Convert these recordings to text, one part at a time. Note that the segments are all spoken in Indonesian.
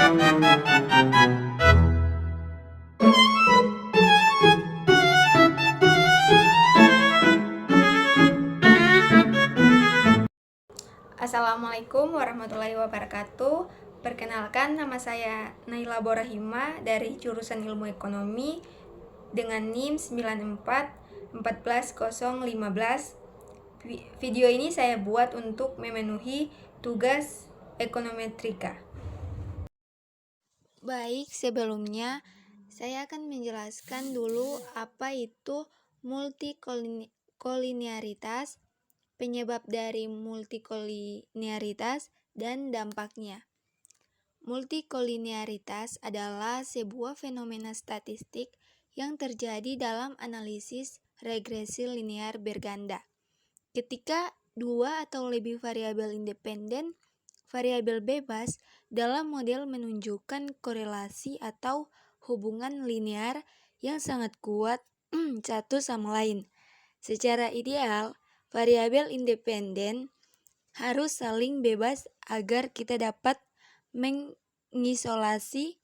Assalamualaikum warahmatullahi wabarakatuh. Perkenalkan, nama saya Naila Borahima dari jurusan Ilmu Ekonomi dengan NIM 94 Video ini saya buat untuk memenuhi tugas ekonometrika. Baik, sebelumnya saya akan menjelaskan dulu apa itu multikolinearitas, penyebab dari multikolinearitas, dan dampaknya. Multikolinearitas adalah sebuah fenomena statistik yang terjadi dalam analisis regresi linear berganda. Ketika dua atau lebih variabel independen, variabel bebas dalam model menunjukkan korelasi atau hubungan linear yang sangat kuat satu sama lain. Secara ideal, variabel independen harus saling bebas agar kita dapat mengisolasi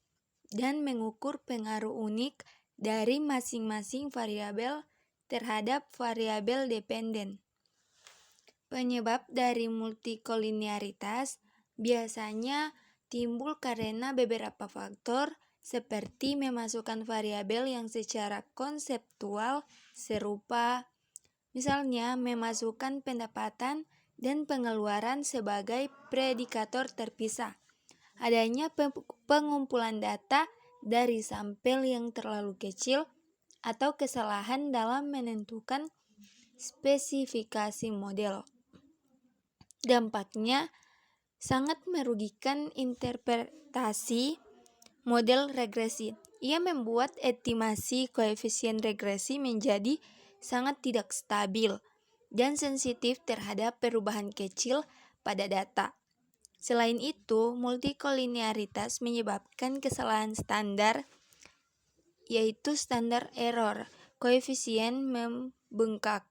dan mengukur pengaruh unik dari masing-masing variabel terhadap variabel dependen. Penyebab dari multikolinearitas biasanya timbul karena beberapa faktor seperti memasukkan variabel yang secara konseptual serupa, misalnya memasukkan pendapatan dan pengeluaran sebagai predikator terpisah, adanya pengumpulan data dari sampel yang terlalu kecil, atau kesalahan dalam menentukan spesifikasi model. Dampaknya sangat merugikan interpretasi model regresi. Ia membuat estimasi koefisien regresi menjadi sangat tidak stabil dan sensitif terhadap perubahan kecil pada data. Selain itu, multikolinearitas menyebabkan kesalahan standar, yaitu standar error, koefisien membengkak.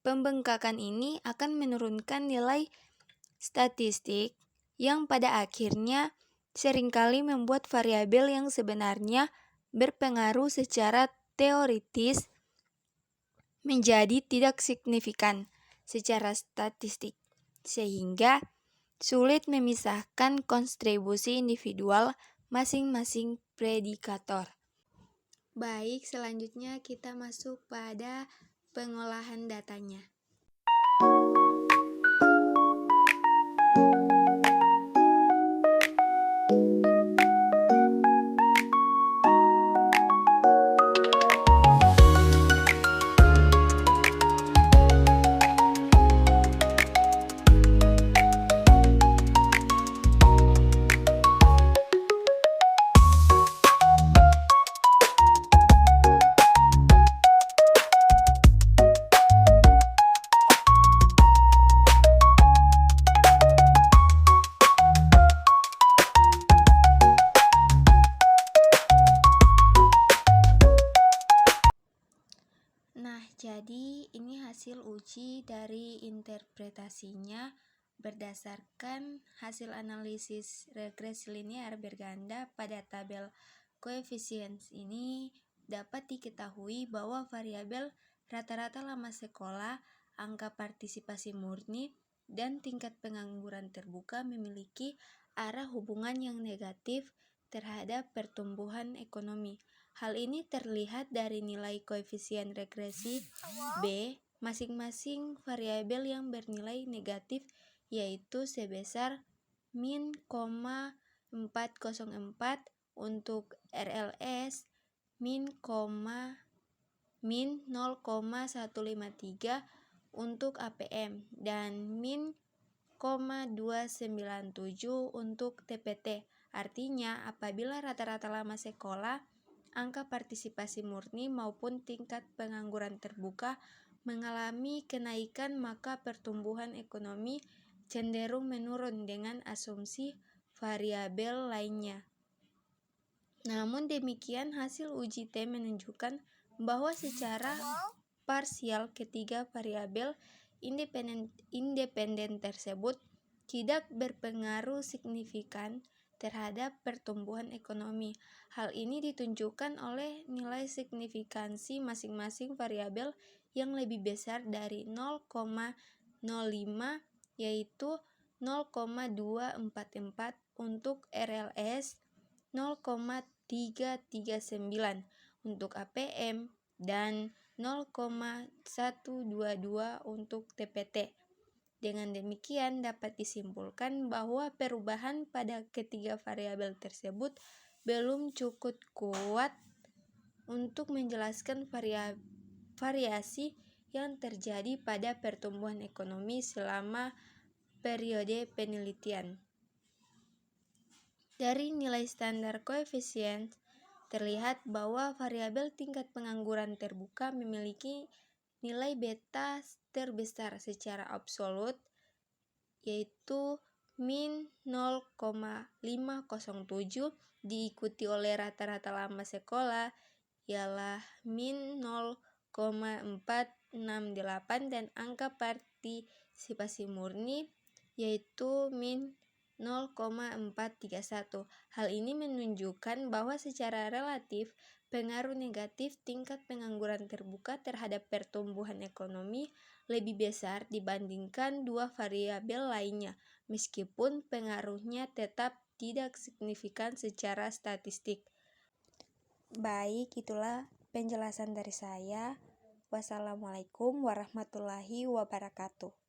Pembengkakan ini akan menurunkan nilai statistik yang pada akhirnya seringkali membuat variabel yang sebenarnya berpengaruh secara teoritis menjadi tidak signifikan secara statistik, sehingga sulit memisahkan kontribusi individual masing-masing predikator. Baik, selanjutnya kita masuk pada pengolahan datanya. Jadi ini hasil uji dari interpretasinya berdasarkan hasil analisis regresi linear berganda. Pada tabel koefisien ini dapat diketahui bahwa variabel rata-rata lama sekolah, angka partisipasi murni, dan tingkat pengangguran terbuka memiliki arah hubungan yang negatif terhadap pertumbuhan ekonomi. Hal ini terlihat dari nilai koefisien regresi B masing-masing variabel yang bernilai negatif, yaitu sebesar min 404 untuk RLS, min 0,153 untuk APM, dan min 297 untuk TPT. Artinya, apabila rata-rata lama sekolah, angka partisipasi murni maupun tingkat pengangguran terbuka mengalami kenaikan, maka pertumbuhan ekonomi cenderung menurun dengan asumsi variabel lainnya. Namun demikian, hasil uji T menunjukkan bahwa secara parsial ketiga variabel independen tersebut tidak berpengaruh signifikan terhadap pertumbuhan ekonomi. Hal ini ditunjukkan oleh nilai signifikansi masing-masing variabel yang lebih besar dari 0,05 yaitu 0,244 untuk RLS, 0,339 untuk APM, dan 0,122 untuk TPT. Dengan demikian dapat disimpulkan bahwa perubahan pada ketiga variabel tersebut belum cukup kuat untuk menjelaskan variasi yang terjadi pada pertumbuhan ekonomi selama periode penelitian. Dari nilai standar koefisien terlihat bahwa variabel tingkat pengangguran terbuka memiliki nilai beta terbesar secara absolut, yaitu min 0,507, diikuti oleh rata-rata lama sekolah ialah min 0,468 dan angka partisipasi murni yaitu min 0,431. Hal ini menunjukkan bahwa secara relatif pengaruh negatif tingkat pengangguran terbuka terhadap pertumbuhan ekonomi lebih besar dibandingkan dua variabel lainnya, meskipun pengaruhnya tetap tidak signifikan secara statistik. Baik, itulah penjelasan dari saya. Wassalamualaikum warahmatullahi wabarakatuh.